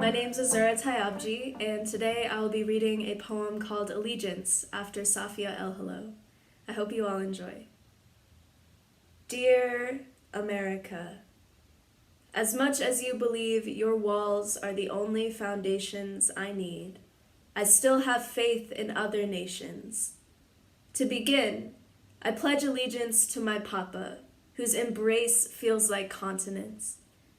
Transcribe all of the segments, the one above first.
My name's Azura Tayabji, and today I'll be reading a poem called Allegiance after Safia El Hello. I hope you all enjoy. Dear America, as much as you believe your walls are the only foundations I need, I still have faith in other nations. To begin, I pledge allegiance to my papa, whose embrace feels like continents.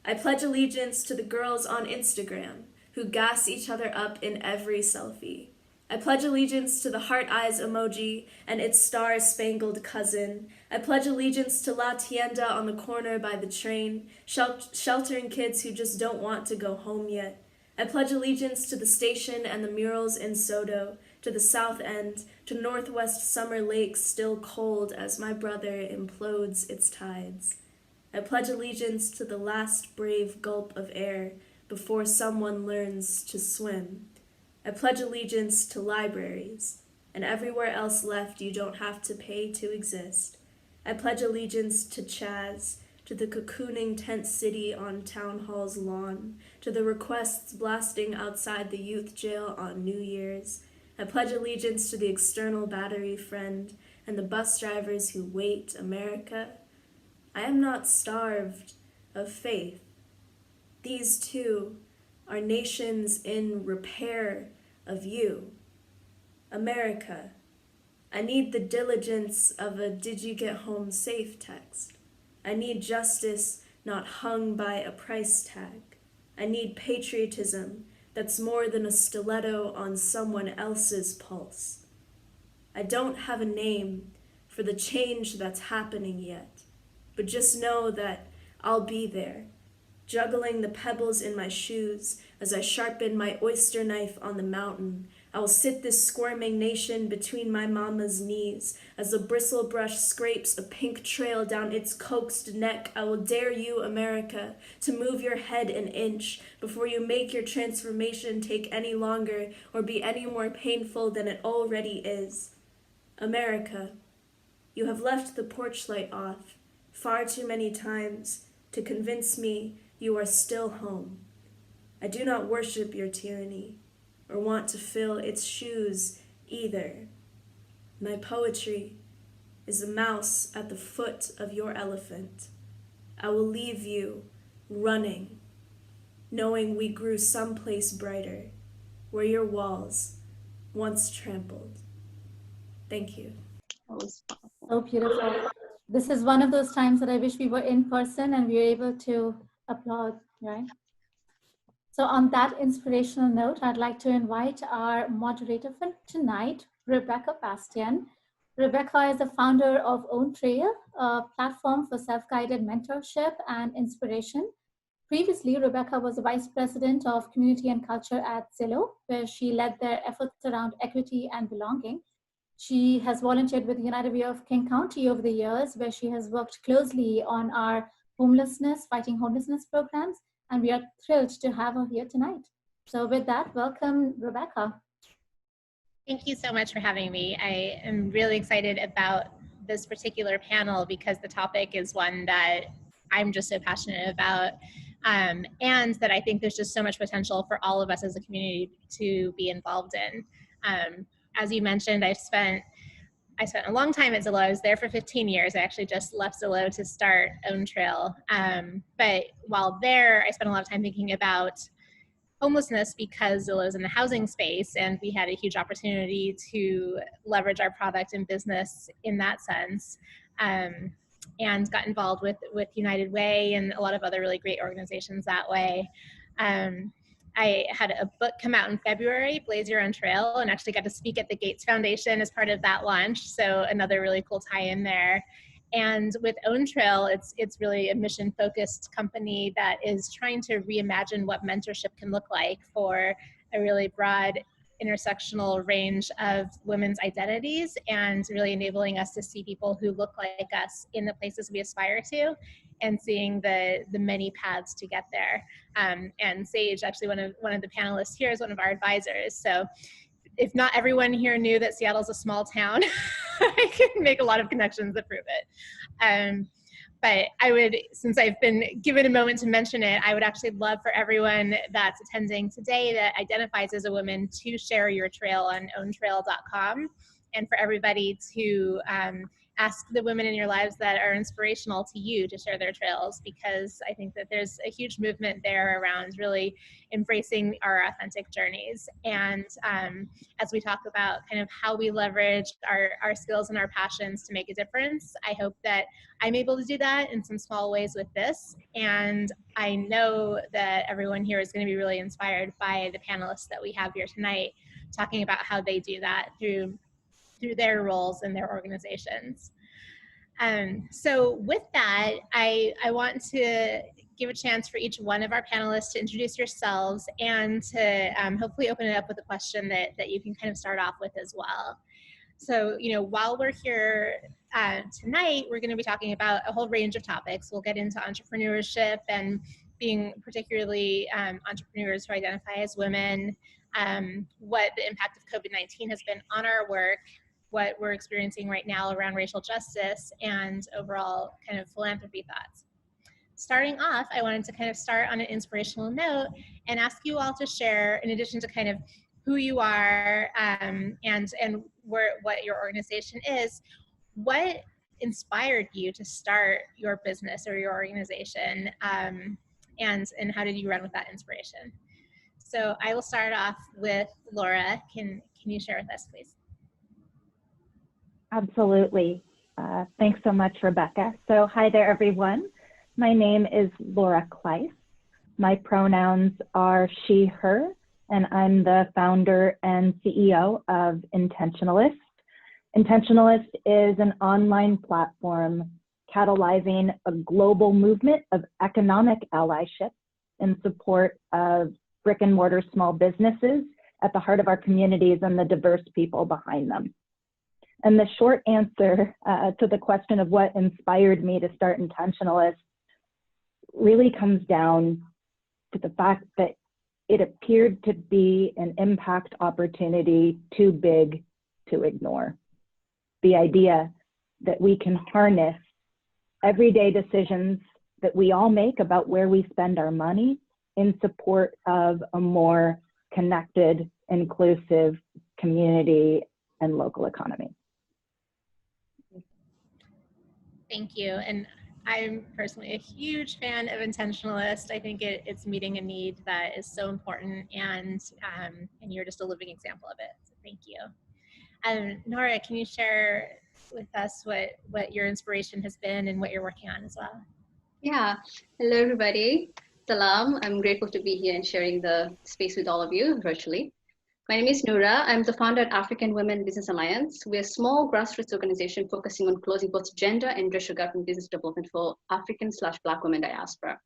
I pledge allegiance to the girls on Instagram who gas each other up in every selfie. I pledge allegiance to the heart eyes emoji and its star-spangled cousin. I pledge allegiance to La Tienda on the corner by the train, sheltering kids who just don't want to go home yet. I pledge allegiance to the station and the murals in Sodo, to the South End, to Northwest Summer Lake still cold as my brother implodes its tides. I pledge allegiance to the last brave gulp of air before someone learns to swim. I pledge allegiance to libraries and everywhere else left you don't have to pay to exist. I pledge allegiance to Chaz, to the cocooning tent city on Town Hall's lawn, to the requests blasting outside the youth jail on New Year's. I pledge allegiance to the external battery friend and the bus drivers who wait, America. I am not starved of faith. These too are nations in repair of you. America, I need the diligence of a "did you get home safe" text. I need justice not hung by a price tag. I need patriotism that's more than a stiletto on someone else's pulse. I don't have a name for the change that's happening yet, but just know that I'll be there, juggling the pebbles in my shoes as I sharpen my oyster knife on the mountain. I will sit this squirming nation between my mama's knees. As the bristle brush scrapes a pink trail down its coaxed neck, I will dare you, America, to move your head an inch before you make your transformation take any longer or be any more painful than it already is. America, you have left the porch light off far too many times to convince me you are still home. I do not worship your tyranny or want to fill its shoes either. My poetry is a mouse at the foot of your elephant. I will leave you running, knowing we grew someplace brighter, where your walls once trampled. Thank you. So beautiful. This is one of those times that I wish we were in person and we were able to applaud, right? So on that inspirational note, I'd like to invite our moderator for tonight, Rebekah Bastian. Rebekah is the founder of Own Trail, a platform for self-guided mentorship and inspiration. Previously, Rebekah was the Vice President of Community and Culture at Zillow, where she led their efforts around equity and belonging. She has volunteered with the United Way of King County over the years, where she has worked closely on our fighting homelessness programs, and we are thrilled to have her here tonight. So with that, welcome, Rebekah. Thank you so much for having me. I am really excited about this particular panel because the topic is one that I'm just so passionate about, and that I think there's just so much potential for all of us as a community to be involved in. As you mentioned, I spent a long time at Zillow. I was there for 15 years. I actually just left Zillow to start Own Trail. But while there, I spent a lot of time thinking about homelessness because Zillow's in the housing space, and we had a huge opportunity to leverage our product and business in that sense. And got involved with United Way and a lot of other really great organizations that way. I had a book come out in February, Blaze Your Own Trail, and actually got to speak at the Gates Foundation as part of that launch. So another really cool tie-in there. And with Own Trail, it's really a mission-focused company that is trying to reimagine what mentorship can look like for a really broad intersectional range of women's identities, and really enabling us to see people who look like us in the places we aspire to, and seeing the many paths to get there. And Sage, actually one of the panelists here, is one of our advisors. So if not everyone here knew that Seattle's a small town, I can make a lot of connections that prove it. But I would, since I've been given a moment to mention it, I would actually love for everyone that's attending today that identifies as a woman to share your trail on owntrail.com, and for everybody to ask the women in your lives that are inspirational to you to share their trails, because I think that there's a huge movement there around really embracing our authentic journeys. And as we talk about kind of how we leverage our skills and our passions to make a difference, I hope that I'm able to do that in some small ways with this. And I know that everyone here is going to be really inspired by the panelists that we have here tonight, talking about how they do that through their roles in their organizations. So with that, I want to give a chance for each one of our panelists to introduce yourselves and to hopefully open it up with a question that you can kind of start off with as well. So, you know, while we're here tonight, we're going to be talking about a whole range of topics. We'll get into entrepreneurship and being particularly entrepreneurs who identify as women, what the impact of COVID-19 has been on our work, what we're experiencing right now around racial justice, and overall kind of philanthropy thoughts. Starting off, I wanted to kind of start on an inspirational note and ask you all to share, in addition to kind of who you are and what your organization is, what inspired you to start your business or your organization, and how did you run with that inspiration? So I will start off with Laura. Can you share with us, please? Absolutely. Thanks so much, Rebekah. So hi there, everyone. My name is Nourah Clise. My pronouns are she, her, and I'm the founder and CEO of Intentionalist. Intentionalist is an online platform catalyzing a global movement of economic allyship in support of brick and mortar small businesses at the heart of our communities and the diverse people behind them. And the short answer to the question of what inspired me to start Intentionalist really comes down to the fact that it appeared to be an impact opportunity too big to ignore. The idea that we can harness everyday decisions that we all make about where we spend our money in support of a more connected, inclusive community and local economy. Thank you. And I'm personally a huge fan of Intentionalist. I think it's meeting a need that is so important, and you're just a living example of it. So thank you. Nourah, can you share with us what your inspiration has been and what you're working on as well? Yeah. Hello, everybody. Salam. I'm grateful to be here and sharing the space with all of you virtually. My name is Nourah. I'm the founder at African Women Business Alliance. We're a small grassroots organization focusing on closing both gender and racial gap in business development for African/Black women diaspora.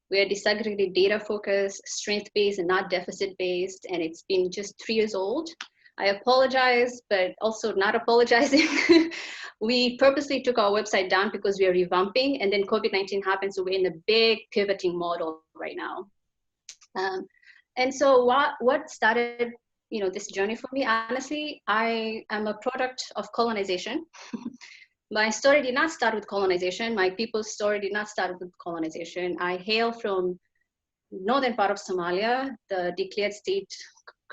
We're disaggregated data focused, strength-based and not deficit-based, and it's been just 3 years old. I apologize, but also not apologizing. We purposely took our website down because we are revamping, and then COVID-19 happened, so we're in a big pivoting model right now. And so what started this journey for me, honestly, I am a product of colonization. My story did not start with colonization. My people's story did not start with colonization. I hail from northern part of Somalia, the declared state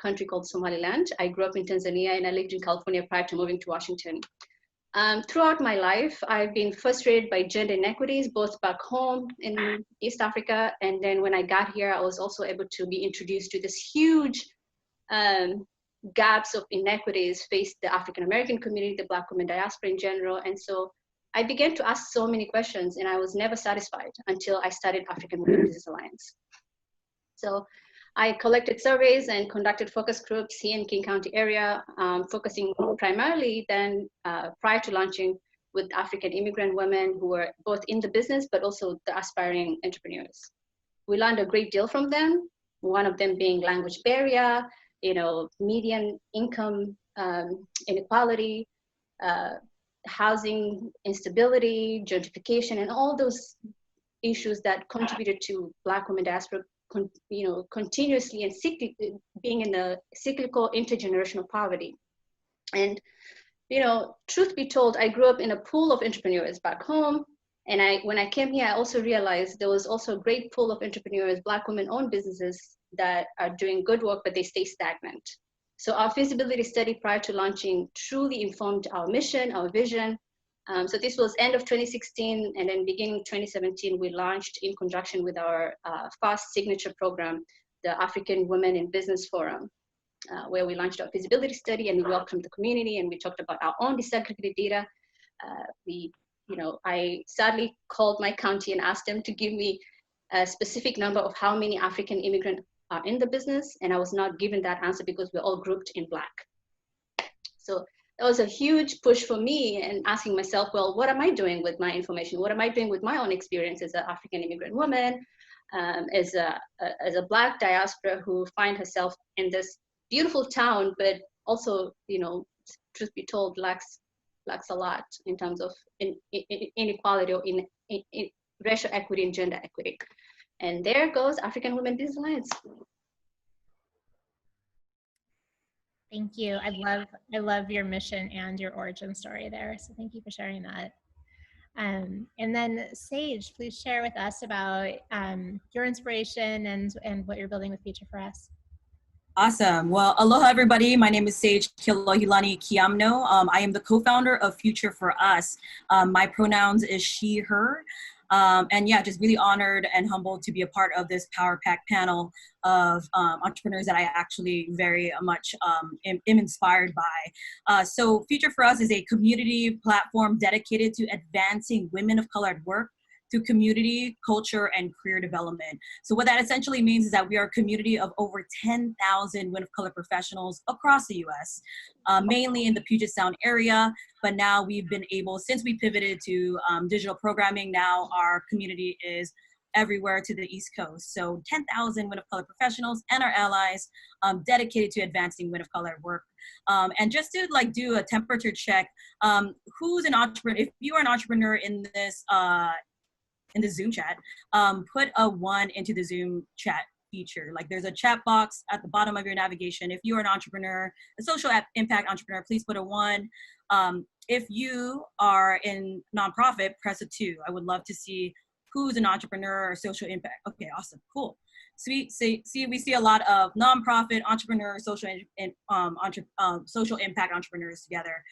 country called Somaliland. I grew up in Tanzania and I lived in California prior to moving to Washington. Throughout my life, I've been frustrated by gender inequities, both back home in East Africa, and then when I got here, I was also able to be introduced to this huge gaps of inequities faced the African American community, the Black women diaspora in general. And so I began to ask so many questions, and I was never satisfied until I started African Women Business Alliance. So I collected surveys and conducted focus groups here in King County area, focusing primarily then prior to launching with African immigrant women who were both in the business, but also the aspiring entrepreneurs. We learned a great deal from them, one of them being language barrier, median income inequality, housing instability, gentrification, and all those issues that contributed to Black women diaspora continuously and being in the cyclical intergenerational poverty. And truth be told, I grew up in a pool of entrepreneurs back home, And when I came here, I also realized there was also a great pool of entrepreneurs, Black women-owned businesses that are doing good work, but they stay stagnant. So our feasibility study prior to launching truly informed our mission, our vision. So this was end of 2016, and then beginning 2017, we launched in conjunction with our FAST signature program, the African Women in Business Forum, where we launched our feasibility study and we welcomed the community and we talked about our own disaggregated data. I sadly called my county and asked them to give me a specific number of how many African immigrants are in the business, and I was not given that answer because we're all grouped in Black. So that was a huge push for me, and asking myself, well, what am I doing with my information? What am I doing with my own experience as an African immigrant woman, as a Black diaspora who find herself in this beautiful town, but also, truth be told, lacks a lot in terms of inequality or in racial equity and gender equity. And there goes African Women Business Alliance. Thank you. I love your mission and your origin story there. So thank you for sharing that. And then Sage, please share with us about your inspiration and what you're building with Future for Us. Awesome. Well, aloha, everybody. My name is Sage Kilohilani Quiamno. I am the co-founder of Future for Us. My pronouns is she, her. And yeah, just really honored and humbled to be a part of this Power Pack panel of entrepreneurs that I actually very much am inspired by. So Future for Us is a community platform dedicated to advancing women of color at work through community, culture, and career development. So what that essentially means is that we are a community of over 10,000 women of color professionals across the US, mainly in the Puget Sound area. But now we've been able, since we pivoted to digital programming, now our community is everywhere to the East Coast. So 10,000 women of color professionals and our allies dedicated to advancing women of color at work. And just to do a temperature check, who's an entrepreneur? If you are an entrepreneur in this, in the Zoom chat, put a 1 into the Zoom chat feature. There's a chat box at the bottom of your navigation. If you're an entrepreneur, a social impact entrepreneur, please put a 1. If you are in nonprofit, press a 2. I would love to see who's an entrepreneur or social impact. Okay, awesome, cool. So we see a lot of nonprofit entrepreneurs, social impact entrepreneurs together.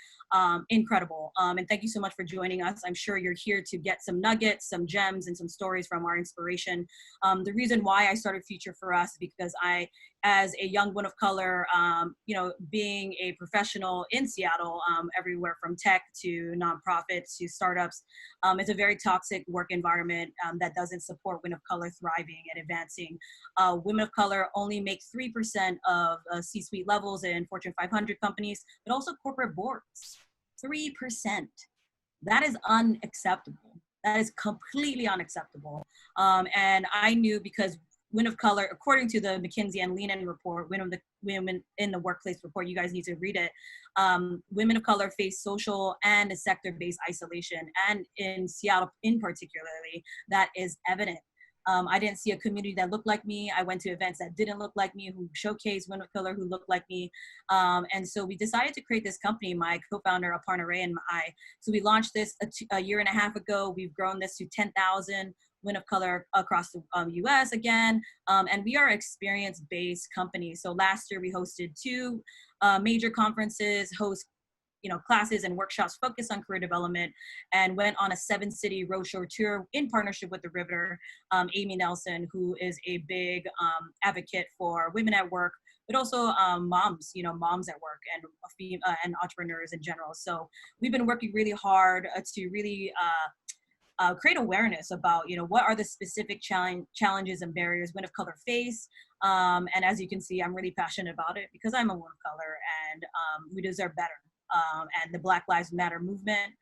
Incredible. And thank you so much for joining us. I'm sure you're here to get some nuggets, some gems, and some stories from our inspiration. The reason why I started Future for Us is because I, as a young woman of color, being a professional in Seattle, everywhere from tech to nonprofits to startups, it's a very toxic work environment that doesn't support women of color thriving and advancing. Women of color only make 3% of C-suite levels in Fortune 500 companies, but also corporate boards. 3%. That is unacceptable. That is completely unacceptable. And I knew, because women of color, according to the McKinsey and Lean-In report, women in the workplace report, you guys need to read it. Women of color face social and sector-based isolation, and in Seattle in particularly, that is evident. I didn't see a community that looked like me. I went to events that didn't look like me, who showcased women of color who looked like me. And so we decided to create this company, my co-founder, Aparna Ray, and I. So we launched this a year and a half ago. We've grown this to 10,000 women of color across the US again. And we are an experience-based company. So last year we hosted 2 major conferences, classes and workshops focused on career development, and went on a 7-city roadshow tour in partnership with the Riveter, Amy Nelson, who is a big advocate for women at work, but also moms, moms at work, and entrepreneurs in general. So we've been working really hard to really create awareness about, what are the specific challenges and barriers women of color face. And as you can see, I'm really passionate about it because I'm a woman of color, and we deserve better. And the Black Lives Matter movement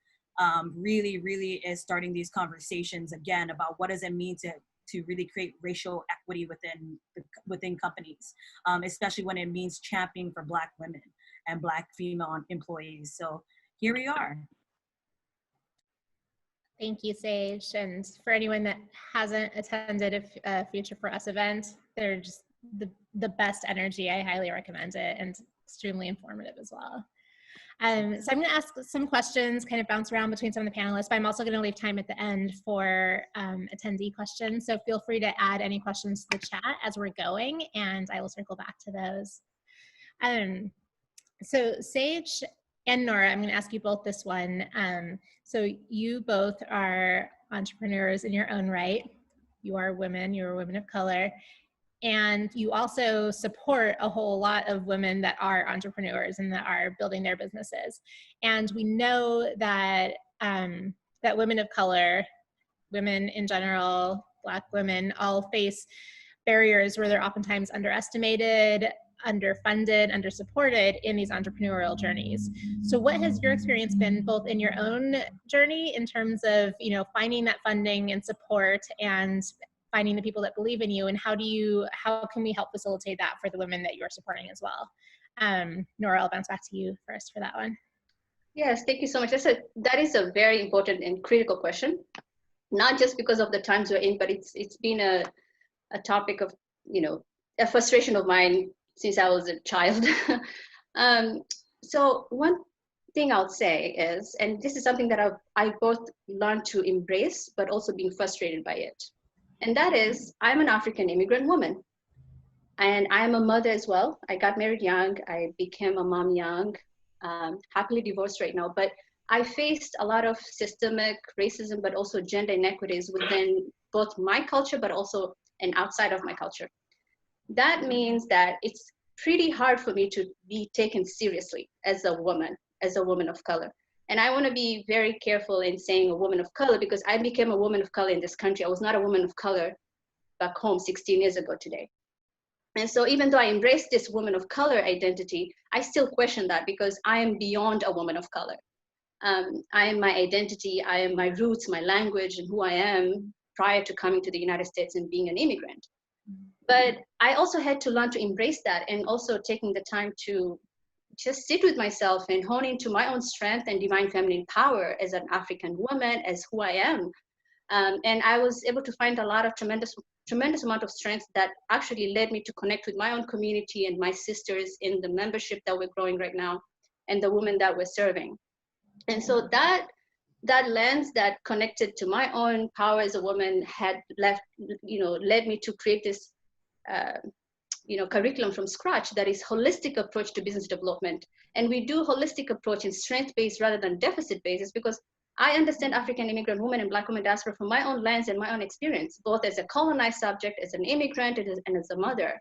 really is starting these conversations again about what does it mean to really create racial equity within companies, especially when it means championing for Black women and Black female employees. So here we are. Thank you, Sage. And for anyone that hasn't attended a Future for Us event, they're just the best energy. I highly recommend it, and extremely informative as well. So I'm going to ask some questions, kind of bounce around between some of the panelists, but I'm also going to leave time at the end for attendee questions. So feel free to add any questions to the chat as we're going, and I will circle back to those. So Sage and Nourah, I'm going to ask you both this one. So you both are entrepreneurs in your own right. You are women, you're women of color. And you also support a whole lot of women that are entrepreneurs and that are building their businesses. And we know that that women of color, women in general, Black women, all face barriers where they're oftentimes underestimated, underfunded, undersupported in these entrepreneurial journeys. So what has your experience been both in your own journey in terms of, you know, finding that funding and support and finding the people that believe in you, and how can we help facilitate that for the women that you're supporting as well? Nourah, I'll bounce back to you first for that one. Yes, thank you so much. That is a very important and critical question, not just because of the times we're in, but it's been a topic of, you know, a frustration of mine since I was a child. So one thing I'll say is, and this is something that I both learned to embrace, but also being frustrated by it. And that is, I'm an African immigrant woman, and I'm a mother as well. I got married young. I became a mom young, happily divorced right now. But I faced a lot of systemic racism, but also gender inequities within both my culture, but also and outside of my culture. That means that it's pretty hard for me to be taken seriously as a woman of color. And I want to be very careful in saying a woman of color, because I became a woman of color in this country. I was not a woman of color back home 16 years ago today. And so even though I embrace this woman of color identity, I still question that, because I am beyond a woman of color. I am my identity, I am my roots, my language, and who I am prior to coming to the United States and being an immigrant. But I also had to learn to embrace that, and also taking the time to just sit with myself and hone into my own strength and divine feminine power as an African woman, as who I am. And I was able to find a lot of tremendous amount of strength that actually led me to connect with my own community and my sisters in the membership that we're growing right now, and the women that we're serving. And so that lens that connected to my own power as a woman had led me to create this curriculum from scratch that is holistic approach to business development. And we do holistic approach in strength-based rather than deficit-based, because I understand African immigrant women and Black women diaspora from my own lens and my own experience, both as a colonized subject, as an immigrant, and as a mother.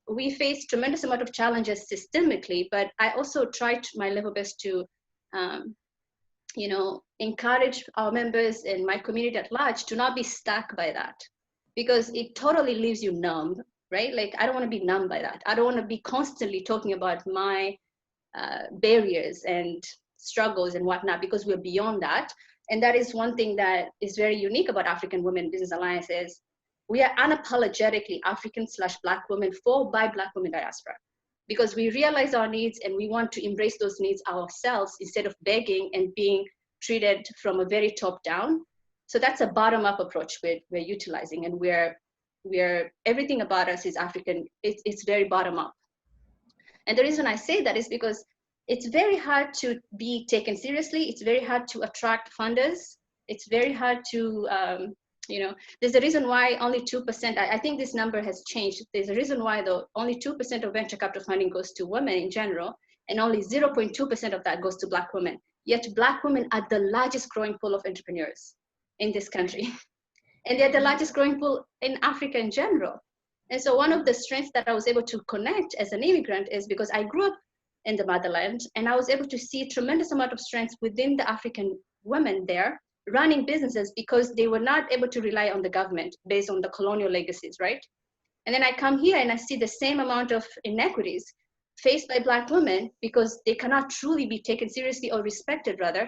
We face tremendous amount of challenges systemically, but I also tried my level best to encourage our members and my community at large to not be stuck by that, because it totally leaves you numb, right? Like, I don't want to be numb by that. I don't want to be constantly talking about my barriers and struggles and whatnot, because we're beyond that. And that is one thing that is very unique about African Women Business Alliance is we are unapologetically African/Black women by Black women diaspora, because we realize our needs and we want to embrace those needs ourselves instead of begging and being treated from a very top down. So that's a bottom-up approach we're utilizing, and we're everything about us is African. It's very bottom-up. And the reason I say that is because it's very hard to be taken seriously. It's very hard to attract funders. It's very hard to, there's a reason why only 2%, I think this number has changed. There's a reason why though only 2% of venture capital funding goes to women in general, and only 0.2% of that goes to Black women. Yet Black women are the largest growing pool of entrepreneurs in this country. And they're the largest growing pool in Africa in general. And so one of the strengths that I was able to connect as an immigrant is because I grew up in the motherland, and I was able to see a tremendous amount of strength within the African women there running businesses, because they were not able to rely on the government based on the colonial legacies, right? And then I come here and I see the same amount of inequities faced by Black women, because they cannot truly be taken seriously or respected, rather,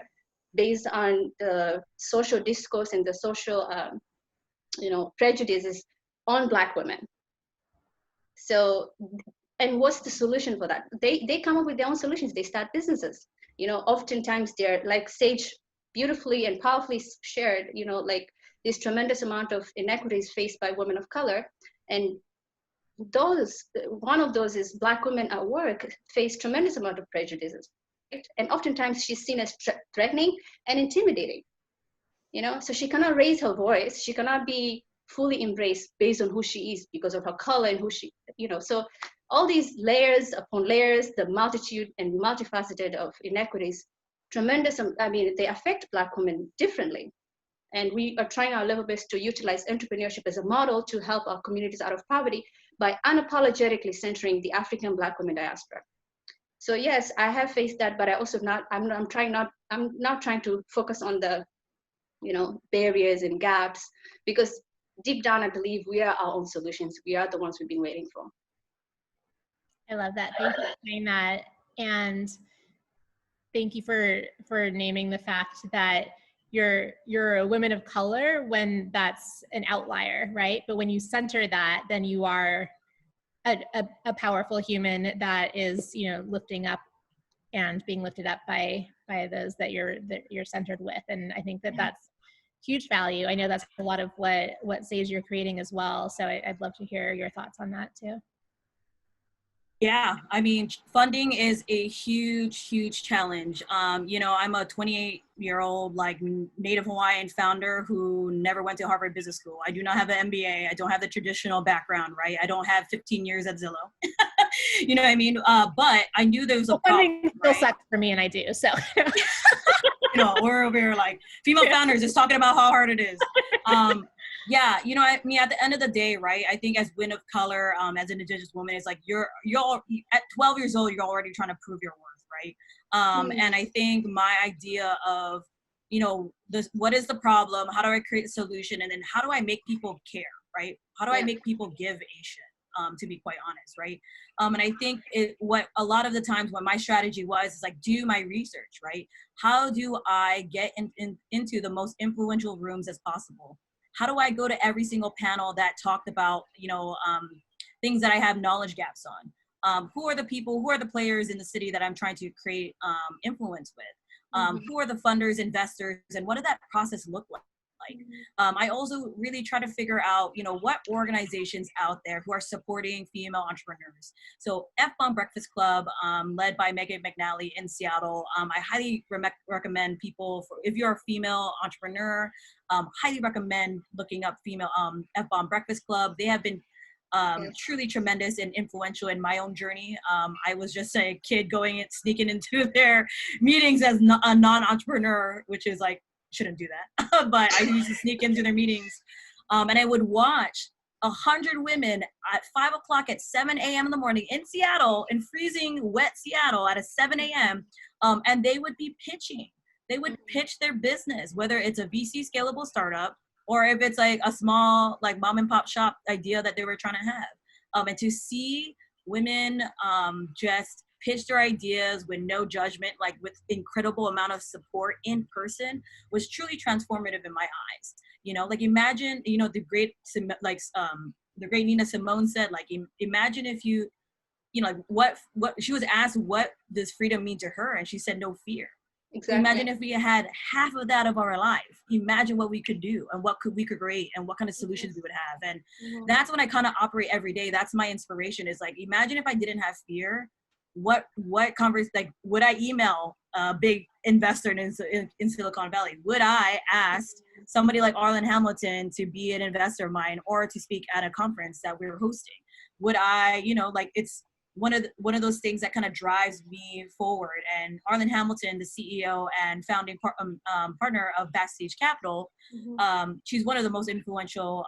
based on the social discourse and the social prejudices on Black women. So, and what's the solution for that? They come up with their own solutions. They start businesses. Oftentimes they're, like Sage beautifully and powerfully shared, like this tremendous amount of inequities faced by women of color. And one of those is Black women at work face tremendous amount of prejudices, right? And oftentimes she's seen as threatening and intimidating, so she cannot raise her voice. She cannot be fully embraced based on who she is because of her color and who she, so all these layers upon layers, the multitude and multifaceted of inequities, tremendous, they affect Black women differently. And we are trying our level best to utilize entrepreneurship as a model to help our communities out of poverty by unapologetically centering the African Black women diaspora. So yes, I have faced that, but I'm not trying to focus on the, barriers and gaps, because deep down, I believe we are our own solutions. We are the ones we've been waiting for. I love that. Thank you for saying that. And thank you for naming the fact that you're a woman of color when that's an outlier, right? But when you center that, then you are a powerful human that is, lifting up and being lifted up by those that you're centered with. And I think that that's huge value. I know that's a lot of what Sage you're creating as well. So I'd love to hear your thoughts on that too. Yeah, funding is a huge challenge. I'm a 28-year-old Native Hawaiian founder who never went to Harvard Business School. I do not have an MBA. I don't have the traditional background, right? I don't have 15 years at Zillow. You know what I mean? But I knew there was a problem. Funding still sucks for me, and I do. So, we're over here female founders just talking about how hard it is. Yeah, at the end of the day, right, I think as women of color, as an Indigenous woman, it's you're at 12 years old, you're already trying to prove your worth, right? And I think my idea of, what is the problem? How do I create a solution? And then how do I make people care, right? How do I make people give a shit? To be quite honest, right? And I think what a lot of the times what my strategy was is do my research, right? How do I get into the most influential rooms as possible? How do I go to every single panel that talked about, things that I have knowledge gaps on? Who are the players in the city that I'm trying to create influence with? Who are the funders, investors, and what did that process look like? I also really try to figure out, what organizations out there who are supporting female entrepreneurs. So F-Bomb Breakfast Club, led by Megan McNally in Seattle. I highly recommend people, if you're a female entrepreneur, highly recommend looking up female F-Bomb Breakfast Club. They have been truly tremendous and influential in my own journey. I was just a kid sneaking into their meetings as a non-entrepreneur, which is shouldn't do that. But I used to sneak into their meetings, and I would watch 100 women at 5 o'clock at 7 a.m. in the morning in Seattle, in freezing wet Seattle at 7 a.m. And they would be pitching. They would pitch their business, whether it's a VC scalable startup or if it's a small mom and pop shop idea that they were trying to have. And to see women just pitch their ideas with no judgment, with incredible amount of support in person, was truly transformative in my eyes. Imagine, the great Nina Simone said, imagine if you, what she was asked, what does freedom mean to her? And she said, no fear. Exactly. Imagine if we had half of that of our life. Imagine what we could do and what we could create and what kind of solutions we would have. And that's when I kind of operate every day. That's my inspiration, is imagine if I didn't have fear, what would I email a big investor in Silicon Valley? Would I ask somebody like Arlen Hamilton to be an investor of mine or to speak at a conference that we're hosting? Would I, it's one of those things that kind of drives me forward. And Arlen Hamilton, the CEO and founding partner of Backstage Capital, she's one of the most influential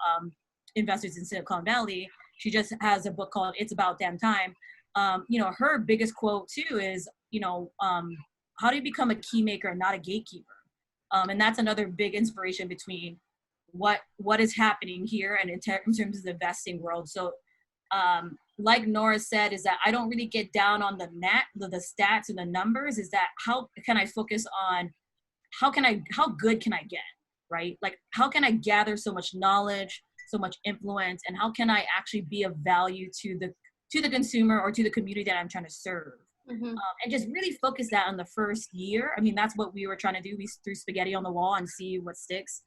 investors in Silicon Valley. She just has a book called It's About Damn Time. Her biggest quote too is, how do you become a key maker and not a gatekeeper? And that's another big inspiration between what is happening here and in terms of the investing world. So, like Nourah said, is that I don't really get down on the stats and the numbers. Is that how can I focus on how good can I get, right? How can I gather so much knowledge, so much influence, and how can I actually be of value to the consumer or to the community that I'm trying to serve? and just really focus that on the first year. I mean, that's what we were trying to do. We threw spaghetti on the wall and see what sticks.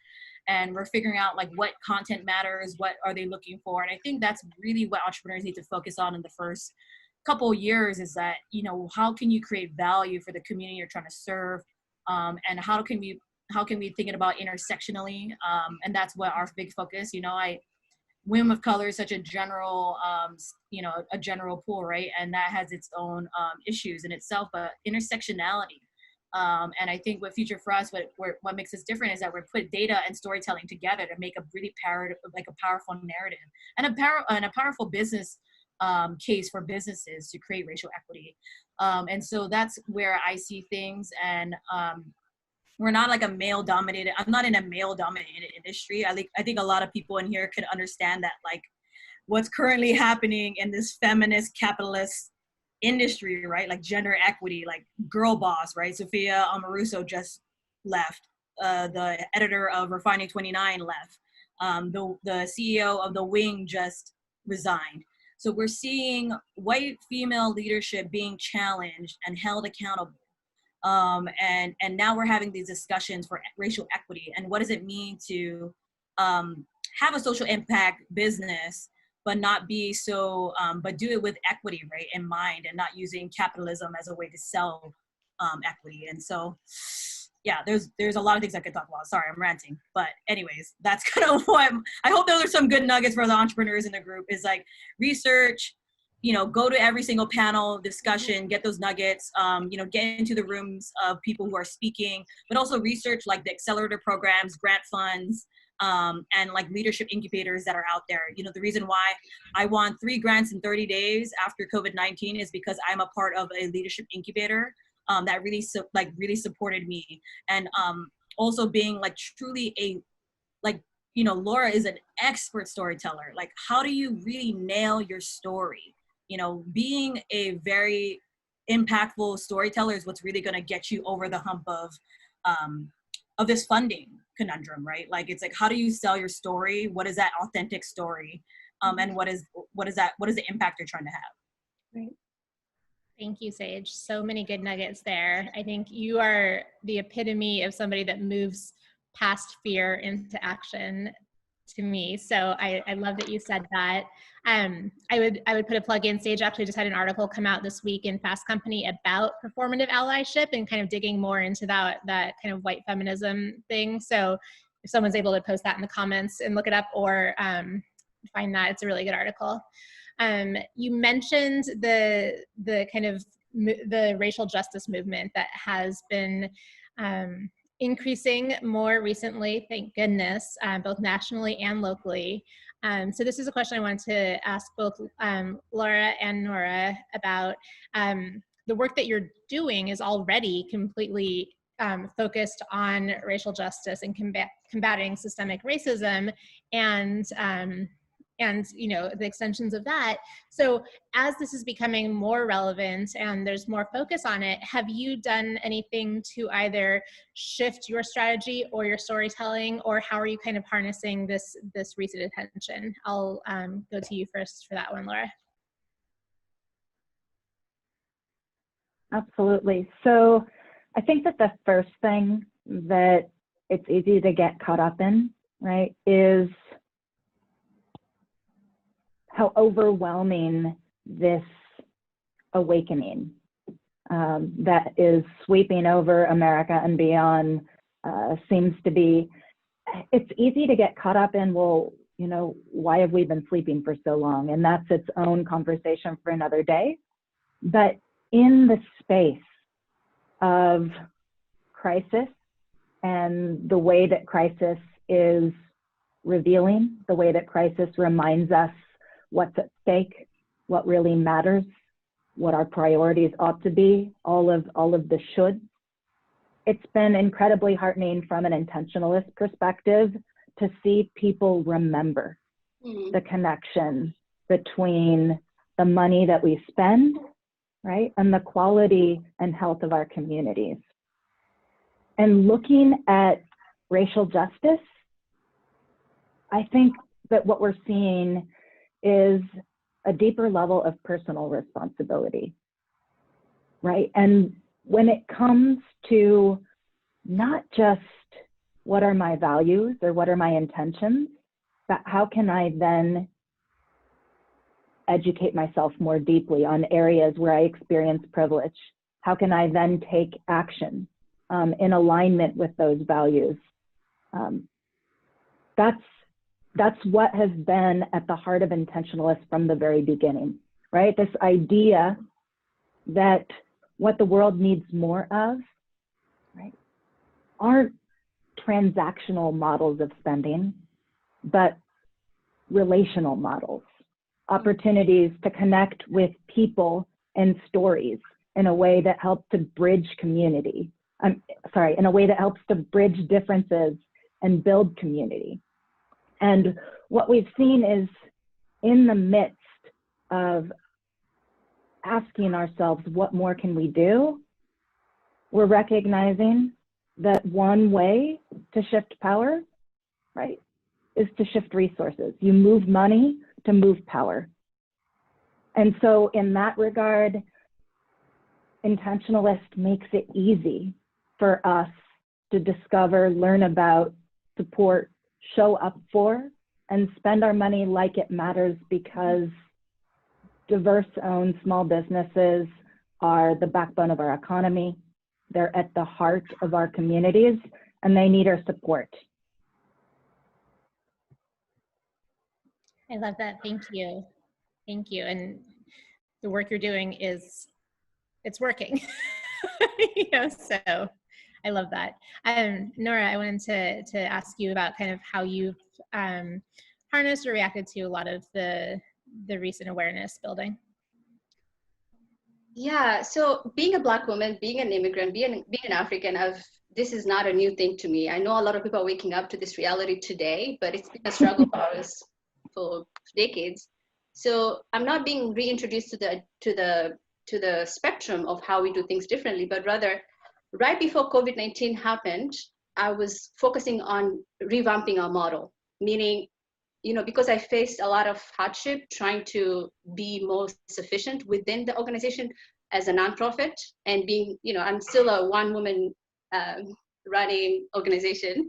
And we're figuring out like what content matters, what are they looking for. And I think that's really what entrepreneurs need to focus on in the first couple of years, is that, you know, how can you create value for the community you're trying to serve? And how can we thinking about intersectionally? And that's what our big focus, you know, women of color is such a general, you know, a general pool, right? And that has its own issues in itself, but intersectionality. And I think what Future for us, what makes us different is that we put data and storytelling together to make a really powerful narrative and a powerful business case for businesses to create racial equity. And so that's where I see things. And we're not like I'm not in a male dominated industry. I think a lot of people in here could understand that, like, what's currently happening in this feminist capitalist industry, right? Like gender equity, like girl boss, right? Sophia Amoruso just left. The editor of Refining 29 left. The CEO of The Wing just resigned. So we're seeing white female leadership being challenged and held accountable. And now we're having these discussions for racial equity and what does it mean to have a social impact business, but not be so, but do it with equity, right, in mind, and not using capitalism as a way to sell equity. And so, yeah, there's a lot of things I could talk about. Sorry, I'm ranting, but anyways, that's kind of what I hope those are some good nuggets for the entrepreneurs in the group. Is like research. You know, go to every single panel discussion, get those nuggets, you know, get into the rooms of people who are speaking, but also research like the accelerator programs, grant funds, and like leadership incubators that are out there. You know, the reason why I won 3 grants in 30 days after COVID-19 is because I'm a part of a leadership incubator that really supported me. And also being like truly you know, Laura is an expert storyteller. Like, how do you really nail your story? You know, being a very impactful storyteller is what's really going to get you over the hump of this funding conundrum, right? Like, it's like, how do you sell your story? What is that authentic story? And what is the impact you're trying to have? Right. Thank you, Sage. So many good nuggets there. I think you are the epitome of somebody that moves past fear into action to me. So I love that you said that. I would put a plug in. Sage actually just had an article come out this week in Fast Company about performative allyship and kind of digging more into that kind of white feminism thing. So if someone's able to post that in the comments and look it up, or find that, it's a really good article. You mentioned the kind of the racial justice movement that has been increasing more recently, thank goodness, both nationally and locally. So this is a question I wanted to ask both Laura and Nourah about. The work that you're doing is already completely focused on racial justice and combating systemic racism, and you know, the extensions of that. So as this is becoming more relevant and there's more focus on it, have you done anything to either shift your strategy or your storytelling, or how are you kind of harnessing this recent attention? I'll go to you first for that one, Laura. Absolutely. So I think that the first thing that it's easy to get caught up in, right, is how overwhelming this awakening that is sweeping over America and beyond seems to be. It's easy to get caught up in, well, you know, why have we been sleeping for so long? And that's its own conversation for another day. But in the space of crisis and the way that crisis is revealing, the way that crisis reminds us what's at stake, what really matters, what our priorities ought to be, all of the shoulds. It's been incredibly heartening from an intentionalist perspective to see people remember the connection between the money that we spend, right, and the quality and health of our communities. And looking at racial justice, I think that what we're seeing is a deeper level of personal responsibility. right? And when it comes to not just what are my values or what are my intentions, but how can I then educate myself more deeply on areas where I experience privilege? How can I then take action in alignment with those values? That's what has been at the heart of Intentionalist from the very beginning, right? This idea that what the world needs more of, right, aren't transactional models of spending, but relational models, opportunities to connect with people and stories in a way that helps to bridge community. In a way that helps to bridge differences and build community. And what we've seen is in the midst of asking ourselves, what more can we do? We're recognizing that one way to shift power, right, is to shift resources. You move money to move power. And so in that regard, Intentionalist makes it easy for us to discover, learn about, support, show up for, and spend our money like it matters, because diverse-owned small businesses are the backbone of our economy. They're at the heart of our communities, and they need our support. I love that. Thank you. Thank you. And the work you're doing it's working. So I love that. Nourah, I wanted to ask you about kind of how you've harnessed or reacted to a lot of the recent awareness building. Yeah, so being a Black woman, being an immigrant, being an African, this is not a new thing to me. I know a lot of people are waking up to this reality today, but it's been a struggle for us for decades. So I'm not being reintroduced to the spectrum of how we do things differently, but rather, right before COVID-19 happened, I was focusing on revamping our model, meaning, because I faced a lot of hardship trying to be more sufficient within the organization as a nonprofit, and being, I'm still a one-woman running organization.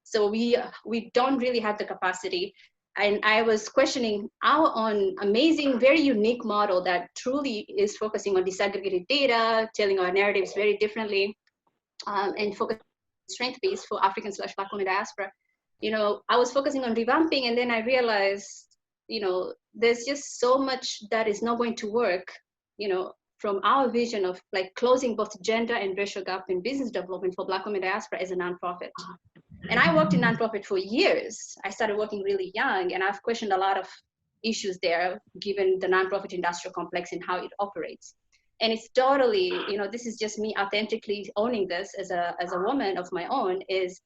So we don't really have the capacity. And I was questioning our own amazing, very unique model that truly is focusing on disaggregated data, telling our narratives very differently, and focusing on strength-based for African/Black women diaspora. I was focusing on revamping, and then I realized, there's just so much that is not going to work, from our vision of like closing both gender and racial gap in business development for Black women diaspora as a nonprofit. And I worked in nonprofit for years. I started working really young, and I've questioned a lot of issues there, given the nonprofit industrial complex and how it operates. And it's totally, this is just me authentically owning this as a woman of my own, is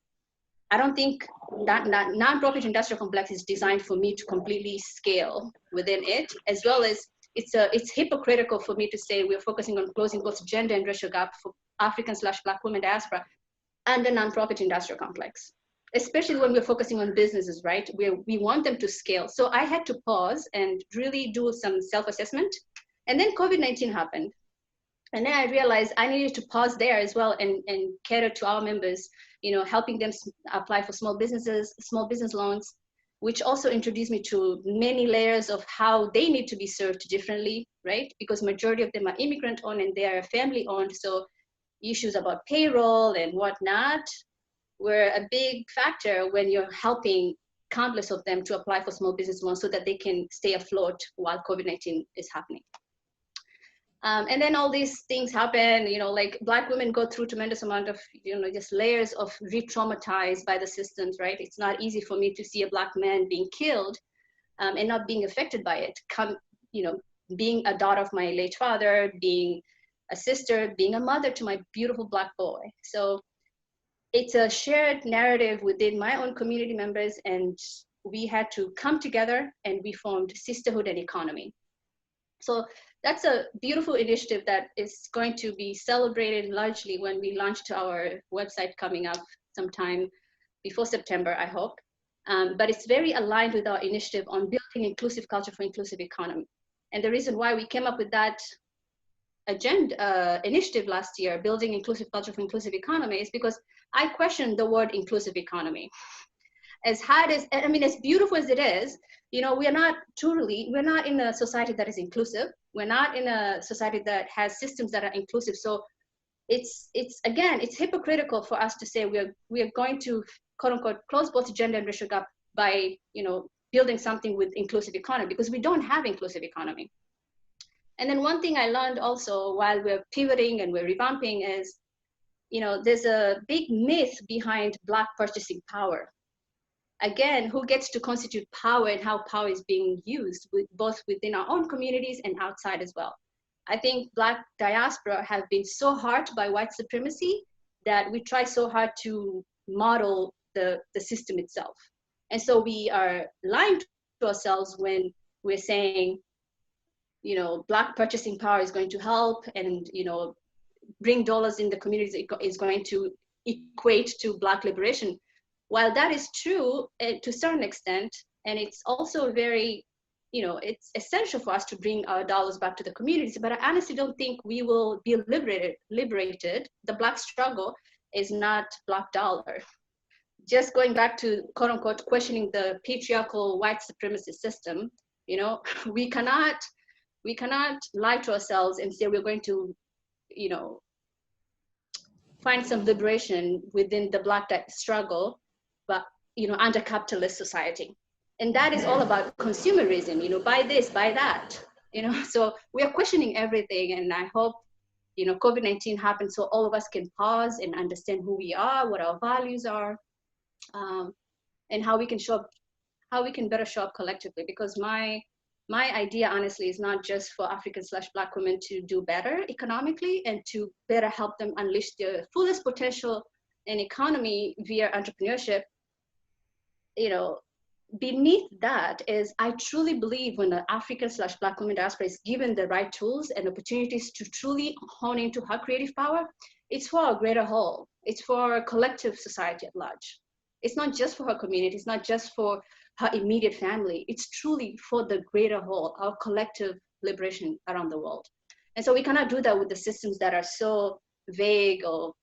I don't think that nonprofit industrial complex is designed for me to completely scale within it, as well as it's hypocritical for me to say we're focusing on closing both gender and racial gap for African/Black women diaspora and the nonprofit industrial complex, especially when we're focusing on businesses, right? We want them to scale. So I had to pause and really do some self-assessment. And then COVID-19 happened. And then I realized I needed to pause there as well and cater to our members, helping them apply for small business loans, which also introduced me to many layers of how they need to be served differently, right? Because majority of them are immigrant-owned and they are family-owned. So issues about payroll and whatnot were a big factor when you're helping countless of them to apply for small business loans so that they can stay afloat while COVID-19 is happening. And then all these things happen, like Black women go through tremendous amount of, just layers of re-traumatized by the systems, right? It's not easy for me to see a Black man being killed and not being affected by it. Being a daughter of my late father, being a sister, being a mother to my beautiful Black boy. So it's a shared narrative within my own community members, and we had to come together and we formed Sisterhood and Economy. So that's a beautiful initiative that is going to be celebrated largely when we launched our website coming up sometime before September, I hope. But it's very aligned with our initiative on building inclusive culture for inclusive economy. And the reason why we came up with that initiative last year, building inclusive culture for inclusive economy, is because I questioned the word inclusive economy. As hard as, I mean, as beautiful as it is, we're not in a society that is inclusive. We're not in a society that has systems that are inclusive. So it's hypocritical for us to say we are going to, quote unquote, close both gender and racial gap by, building something with inclusive economy, because we don't have inclusive economy. And then one thing I learned also while we're pivoting and we're revamping is, there's a big myth behind Black purchasing power. Again, who gets to constitute power and how power is being used, both within our own communities and outside as well. I think Black diaspora have been so hurt by white supremacy that we try so hard to model the system itself. And so we are lying to ourselves when we're saying, Black purchasing power is going to help and, bring dollars in the communities, is going to equate to Black liberation. While that is true to a certain extent, and it's also very, it's essential for us to bring our dollars back to the communities, but I honestly don't think we will be liberated. The Black struggle is not Black dollar. Just going back to, quote unquote, questioning the patriarchal white supremacist system, we cannot lie to ourselves and say we're going to, find some liberation within the Black struggle, but under capitalist society. And that is all about consumerism, buy this, buy that, so we are questioning everything. And I hope, COVID-19 happens so all of us can pause and understand who we are, what our values are, and how we can better show up collectively. Because my idea, honestly, is not just for African/Black women to do better economically and to better help them unleash their fullest potential in economy via entrepreneurship. Beneath that is, I truly believe when the African/Black women diaspora is given the right tools and opportunities to truly hone into her creative power, it's for a greater whole. It's for a collective society at large. It's not just for her community. It's not just for her immediate family. It's truly for the greater whole, our collective liberation around the world. And so we cannot do that with the systems that are so vague. Or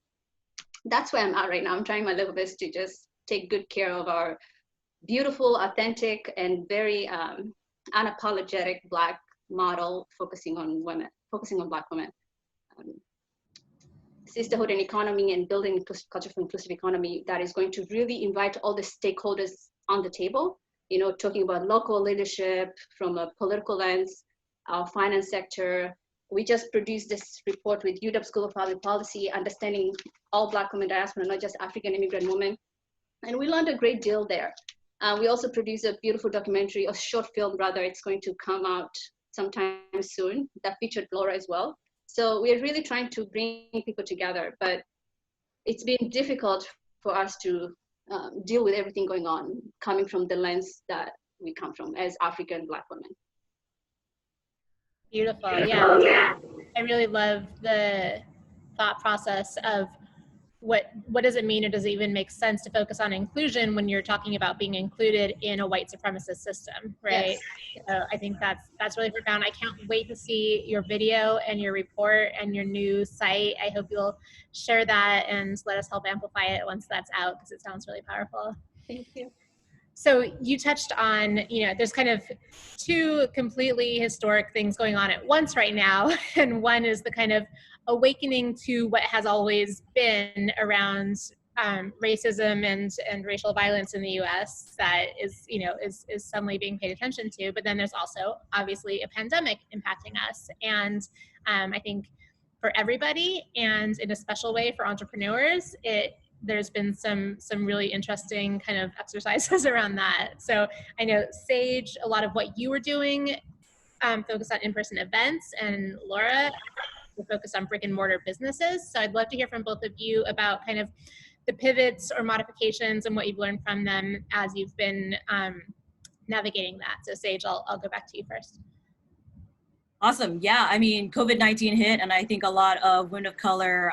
that's where I'm at right now. I'm trying my level best to just take good care of our beautiful, authentic, and very unapologetic Black model, focusing on Black women. Sisterhood and economy, and building culture for inclusive economy that is going to really invite all the stakeholders on the table, talking about local leadership from a political lens, our finance sector. We just produced this report with UW School of Public Policy, understanding all Black women diaspora, not just African immigrant women. And we learned a great deal there. We also produced a beautiful documentary, a short film rather, it's going to come out sometime soon, that featured Nourah as well. So we're really trying to bring people together, but it's been difficult for us to deal with everything going on, coming from the lens that we come from as African Black women. Beautiful, yeah. I really love the thought process of what does it mean, or does it even make sense to focus on inclusion when you're talking about being included in a white supremacist system, right? Yes. So I think that's really profound. I can't wait to see your video and your report and your new site. I hope you'll share that and let us help amplify it once that's out, because it sounds really powerful. Thank you. So you touched on, there's kind of two completely historic things going on at once right now. And one is the kind of awakening to what has always been around racism and racial violence in the U.S. that is suddenly being paid attention to. But then there's also obviously a pandemic impacting us. And I think for everybody, and in a special way for entrepreneurs, there's been some really interesting kind of exercises around that. So I know, Sage, a lot of what you were doing focused on in-person events, and Nourah focused on brick and mortar businesses. So I'd love to hear from both of you about kind of the pivots or modifications and what you've learned from them as you've been navigating that. So Sage, I'll go back to you first. Awesome. Yeah, I mean, COVID-19 hit, and I think a lot of women of color,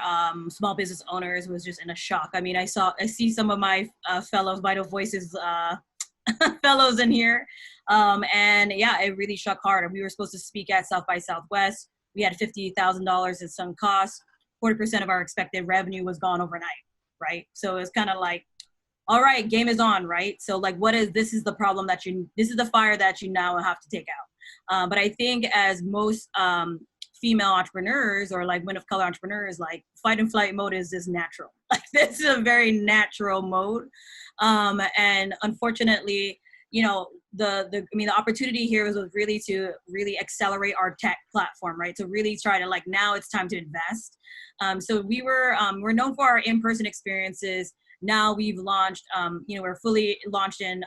small business owners was just in a shock. I mean, I see some of my fellows, Vital Voices fellows in here. And yeah, it really struck hard. We were supposed to speak at South by Southwest. we had $50,000 in some costs. 40% of our expected revenue was gone overnight, right? So it's kind of like, all right, game is on, right? So like, this is the problem this is the fire that you now have to take out. But I think as most female entrepreneurs or like women of color entrepreneurs, like fight and flight mode is just natural. Like this is a very natural mode. And unfortunately, you know, the opportunity here was really to really accelerate our tech platform, right? To really try to like, now it's time to invest. So we're known for our in-person experiences. Now we've launched, you know, we're fully launched in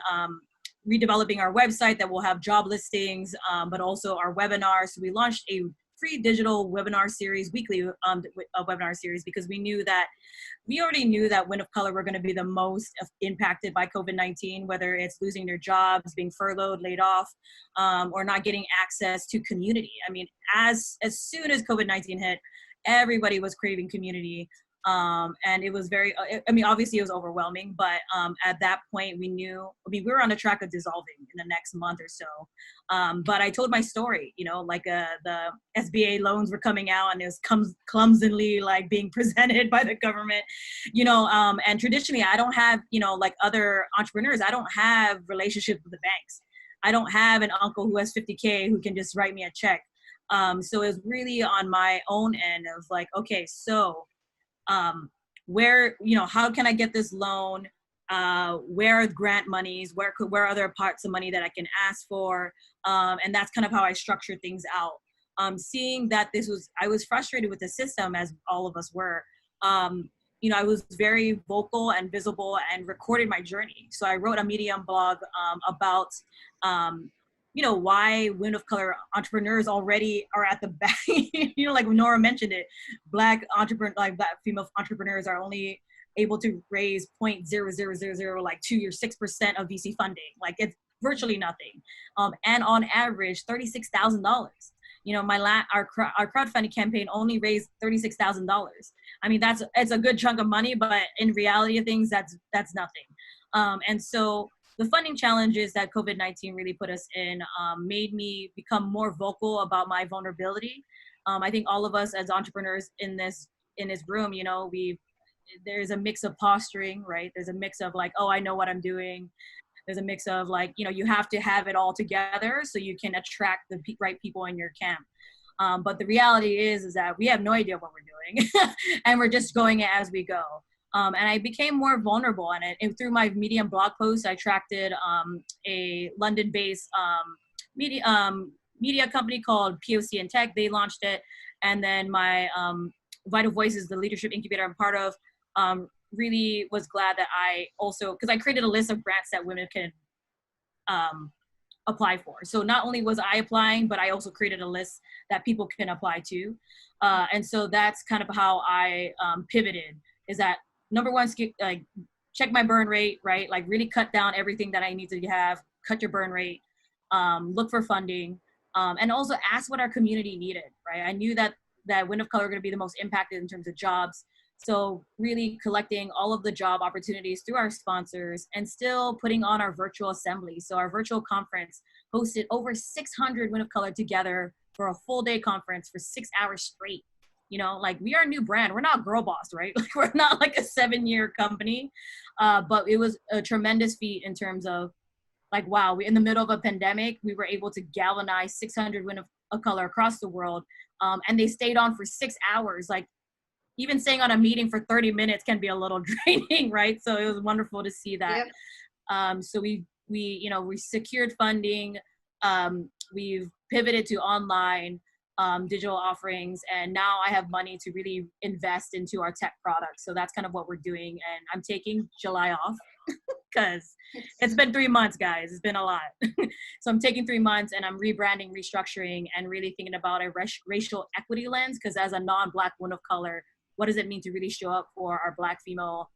redeveloping our website that will have job listings, but also our webinars. So we launched a free digital webinar series, weekly webinar series, because we already knew that women of color were going to be the most impacted by COVID-19, whether it's losing their jobs, being furloughed, laid off, or not getting access to community. I mean, as soon as COVID-19 hit, everybody was craving community. And it was very, I mean, obviously it was overwhelming, but at that point we knew, I mean, we were on the track of dissolving in the next month or so. But I told my story, you know, like the SBA loans were coming out and it was clumsily like being presented by the government, you know, and traditionally I don't have, you know, like other entrepreneurs, I don't have relationships with the banks. I don't have an uncle who has 50K who can just write me a check. So it was really on my own end of like, okay, so where, you know, how can I get this loan? Where are grant monies? Where are other parts of money that I can ask for? And that's kind of how I structure things out. Seeing that I was frustrated with the system, as all of us were. You know, I was very vocal and visible and recorded my journey. So I wrote a Medium blog about you know, why women of color entrepreneurs already are at the back. You know, like Nourah mentioned it, Black female entrepreneurs are only able to raise 0.0000 like 2 or 6% of VC funding. Like it's virtually nothing. And on average, $36,000. You know, our crowdfunding campaign only raised $36,000. I mean, it's a good chunk of money, but in reality of things, that's nothing. And so the funding challenges that COVID-19 really put us in made me become more vocal about my vulnerability. I think all of us as entrepreneurs in this room, you know, there's a mix of posturing, right? There's a mix of like, oh, I know what I'm doing. There's a mix of like, you know, you have to have it all together so you can attract the right people in your camp. But the reality is that we have no idea what we're doing and we're just going it as we go. And I became more vulnerable on it. And through my Medium blog posts, I attracted a London-based media company called POC in Tech. They launched it. And then my Vital Voices, the leadership incubator I'm part of, really was glad that I also, because I created a list of grants that women can apply for. So not only was I applying, but I also created a list that people can apply to. And so that's kind of how I pivoted, is that number one, like check my burn rate, right? Like really cut down everything that I need to have, cut your burn rate, look for funding, and also ask what our community needed, right? I knew that women of color are gonna be the most impacted in terms of jobs. So really collecting all of the job opportunities through our sponsors and still putting on our virtual assembly. So our virtual conference hosted over 600 women of color together for a full day conference for 6 hours straight. You know, like we are a new brand. We're not Girl Boss, right? Like we're not like a 7-year company, but it was a tremendous feat in terms of like, wow, in the middle of a pandemic, we were able to galvanize 600 women of color across the world. And they stayed on for 6 hours. Like even staying on a meeting for 30 minutes can be a little draining, right? So it was wonderful to see that. Yep. So we secured funding. We've pivoted to online digital offerings, and now I have money to really invest into our tech products. So that's kind of what we're doing, and I'm taking July off because it's been 3 months, guys. It's been a lot. So I'm taking 3 months, and I'm rebranding, restructuring, and really thinking about a racial equity lens, because as a non-Black woman of color, what does it mean to really show up for our Black female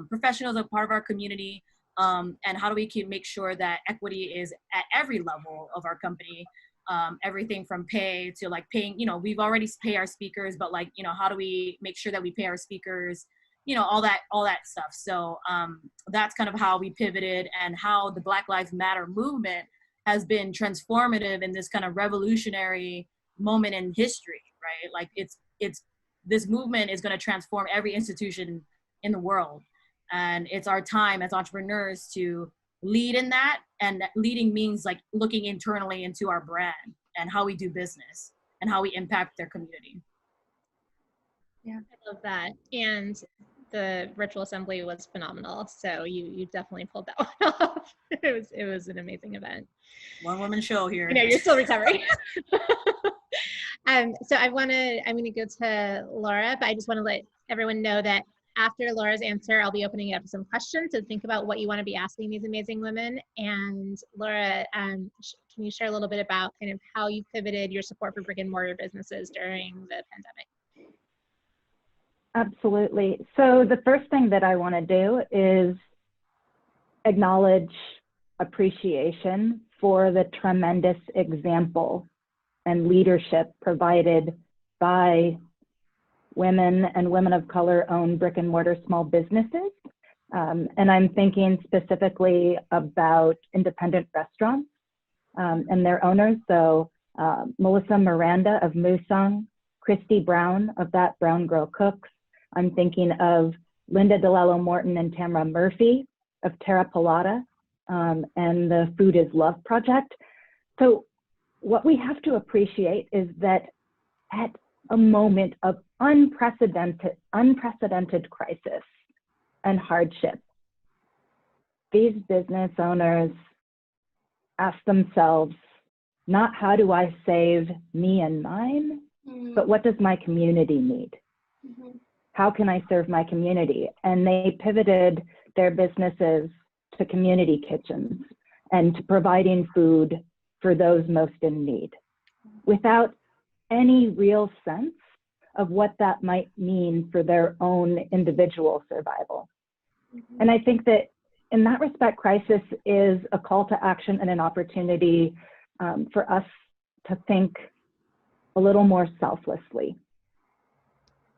professionals as part of our community, and how do we make sure that equity is at every level of our company? Everything from pay to like paying, you know, we've already paid our speakers, but like, you know, how do we make sure that we pay our speakers, you know, all that stuff. So that's kind of how we pivoted, and how the Black Lives Matter movement has been transformative in this kind of revolutionary moment in history, right? Like this movement is going to transform every institution in the world. And it's our time as entrepreneurs to lead in that. And leading means like looking internally into our brand and how we do business and how we impact their community. Yeah, I love that. And the virtual assembly was phenomenal. So you definitely pulled that one off. It was an amazing event. One woman show here. You know, you're still recovering. So I'm going to go to Laura, but I just want to let everyone know that after Laura's answer, I'll be opening it up to some questions. So think about what you want to be asking these amazing women. And Laura, can you share a little bit about kind of how you pivoted your support for brick and mortar businesses during the pandemic? Absolutely. So the first thing that I want to do is acknowledge appreciation for the tremendous example and leadership provided by women and women of color owned brick and mortar small businesses. And I'm thinking specifically about independent restaurants and their owners. So Melissa Miranda of Womxn, Christy Brown of That Brown Girl Cooks. I'm thinking of Linda DeLello Morton and Tamara Murphy of Terra Pilata and the Food is Love Project. So what we have to appreciate is that at a moment of unprecedented crisis and hardship, these business owners ask themselves, not how do I save me and mine, but what does my community need? How can I serve my community? And they pivoted their businesses to community kitchens and to providing food for those most in need, without any real sense of what that might mean for their own individual survival. And I think that in that respect, crisis is a call to action and an opportunity for us to think a little more selflessly.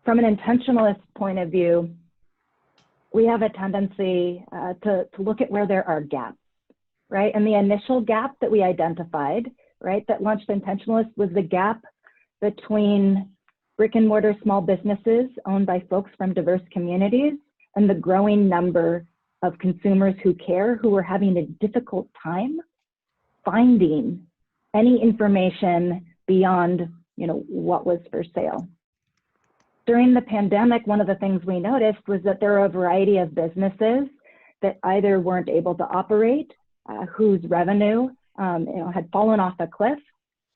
From an intentionalist point of view, we have a tendency to look at where there are gaps, right? And the initial gap that we identified, right, that launched Intentionalist was the gap between brick and mortar small businesses owned by folks from diverse communities and the growing number of consumers who care, who were having a difficult time finding any information beyond, what was for sale. During the pandemic, one of the things we noticed was that there are a variety of businesses that either weren't able to operate, whose revenue had fallen off a cliff,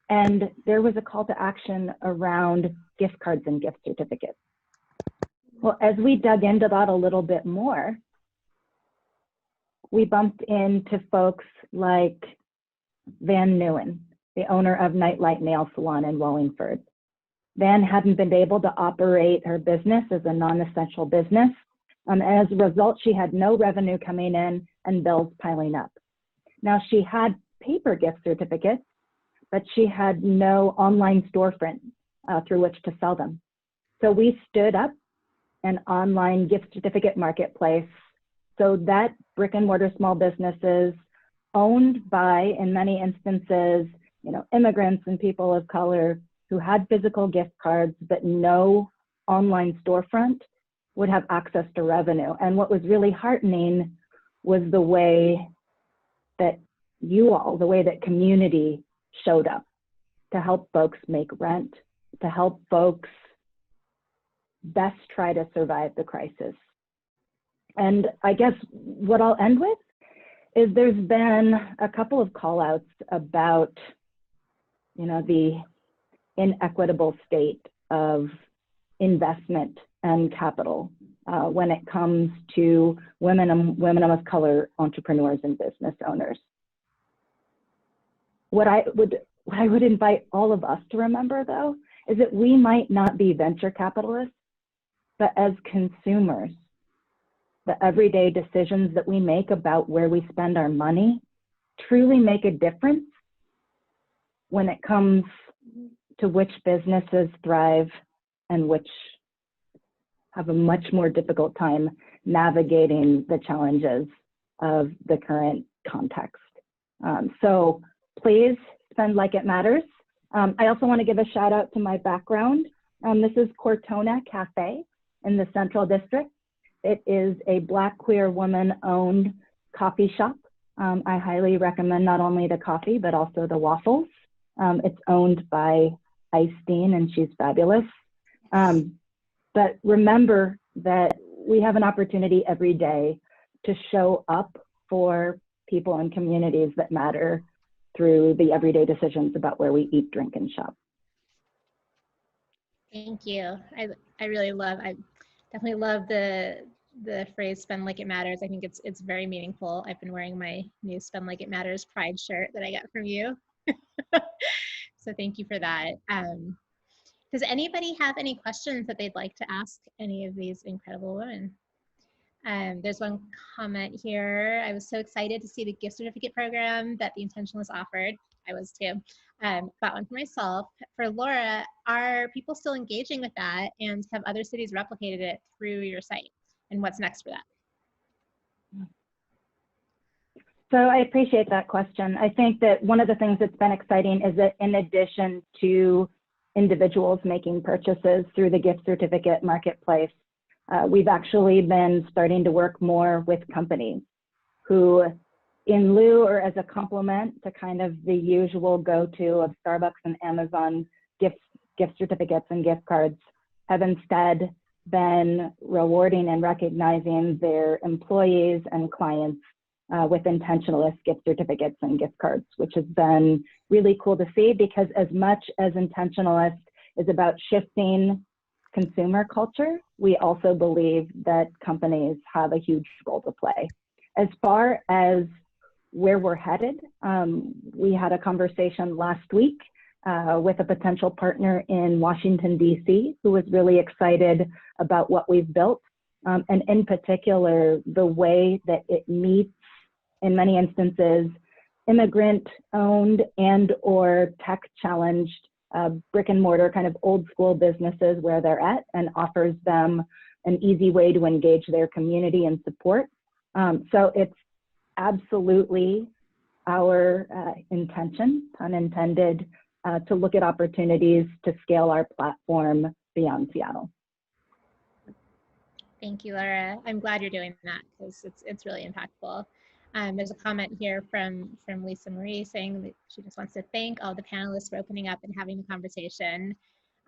and there was a call to action around gift cards and gift certificates. Well, as we dug into that a little bit more, we bumped into folks like Van Newen, the owner of Nightlight Nail Salon in Wallingford. Van hadn't been able to operate her business as a non-essential business. As a result, she had no revenue coming in and bills piling up. Now, she had paper gift certificates, but she had no online storefront through which to sell them. So we stood up an online gift certificate marketplace so that brick and mortar small businesses owned by, in many instances, immigrants and people of color who had physical gift cards but no online storefront would have access to revenue. And what was really heartening was the way that the way that community showed up to help folks make rent, to help folks best try to survive the crisis. And I guess what I'll end with is there's been a couple of call outs about, the inequitable state of investment and capital when it comes to women of color entrepreneurs and business owners. What I would invite all of us to remember, though, is that we might not be venture capitalists, but as consumers, the everyday decisions that we make about where we spend our money truly make a difference when it comes to which businesses thrive and which have a much more difficult time navigating the challenges of the current context. So please spend like it matters. I also want to give a shout out to my background. This is Cortona Cafe in the Central District. It is a Black queer woman-owned coffee shop. I highly recommend not only the coffee, but also the waffles. It's owned by Ice-Dean, and she's fabulous. But remember that we have an opportunity every day to show up for people and communities that matter through the everyday decisions about where we eat, drink, and shop. Thank you. I definitely love the phrase "spend like it matters." I think it's very meaningful. I've been wearing my new "Spend Like It Matters" pride shirt that I got from you. So thank you for that. Does anybody have any questions that they'd like to ask any of these incredible women? There's one comment here. I was so excited to see the gift certificate program that the Intentionalist offered. I was too. Got one for myself. For Laura, are people still engaging with that, and have other cities replicated it through your site? And what's next for that? So I appreciate that question. I think that one of the things that's been exciting is that in addition to individuals making purchases through the gift certificate marketplace, we've actually been starting to work more with companies who, in lieu or as a complement to kind of the usual go-to of Starbucks and Amazon gift certificates and gift cards, have instead been rewarding and recognizing their employees and clients with Intentionalist gift certificates and gift cards, which has been really cool to see, because as much as Intentionalist is about shifting consumer culture, we also believe that companies have a huge role to play. As far as where we're headed, we had a conversation last week with a potential partner in Washington, D.C., who was really excited about what we've built, and in particular, the way that it meets, in many instances, immigrant-owned and or tech-challenged brick and mortar kind of old school businesses where they're at, and offers them an easy way to engage their community and support. So it's absolutely our intention, pun intended, to look at opportunities to scale our platform beyond Seattle. Thank you, Laura. I'm glad you're doing that, because it's really impactful. There's a comment here from Lisa Marie saying that she just wants to thank all the panelists for opening up and having the conversation.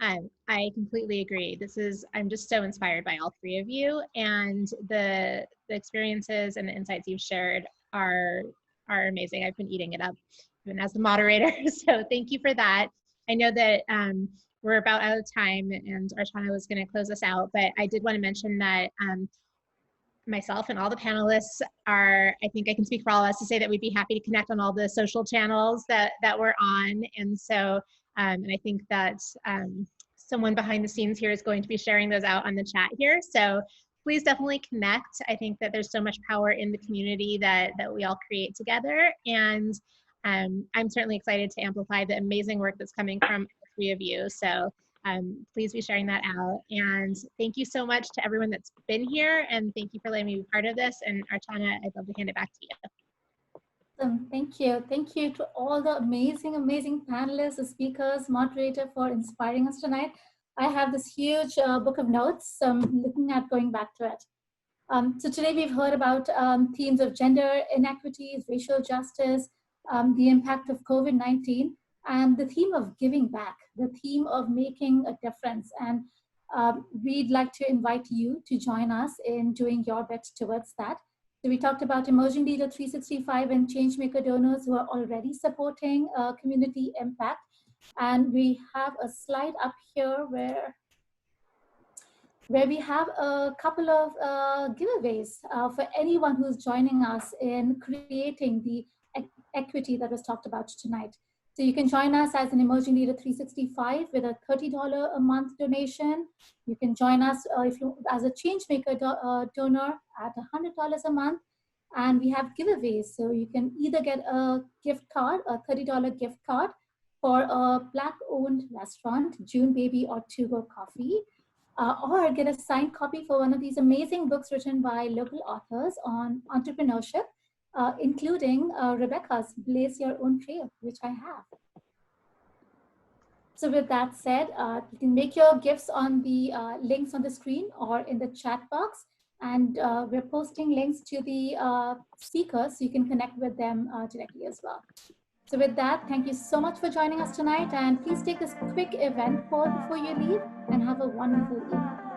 I completely agree. I'm just so inspired by all three of you, and the experiences and the insights you've shared are amazing. I've been eating it up even as the moderator, so thank you for that. I know that we're about out of time, and Archana was going to close us out, but I did want to mention that myself and all the panelists are, I think I can speak for all of us to say that we'd be happy to connect on all the social channels that we're on. And so, and I think that someone behind the scenes here is going to be sharing those out on the chat here. So please definitely connect. I think that there's so much power in the community that we all create together. And I'm certainly excited to amplify the amazing work that's coming from the three of you. So please be sharing that out. And thank you so much to everyone that's been here. And thank you for letting me be part of this. And Archana, I'd love to hand it back to you. Thank you. Thank you to all the amazing, amazing panelists, the speakers, moderator, for inspiring us tonight. I have this huge book of notes, so I'm looking at going back to it. So today we've heard about themes of gender inequities, racial justice, the impact of COVID-19, and the theme of giving back, the theme of making a difference. And we'd like to invite you to join us in doing your bit towards that. So we talked about Emerging Leader 365 and Changemaker donors who are already supporting community impact. And we have a slide up here where we have a couple of giveaways for anyone who's joining us in creating the equity that was talked about tonight. So you can join us as an Emerging Leader 365 with a $30 a month donation. You can join us as a Changemaker donor at $100 a month. And we have giveaways. So you can either get a gift card, a $30 gift card for a Black-owned restaurant, June Baby or To Go Coffee, or get a signed copy for one of these amazing books written by local authors on entrepreneurship, including Rebekah's Blaze Your Own Trail, which I have. So with that said, you can make your gifts on the links on the screen or in the chat box. And we're posting links to the speakers so you can connect with them directly as well. So with that, thank you so much for joining us tonight. And please take this quick event poll before you leave and have a wonderful evening.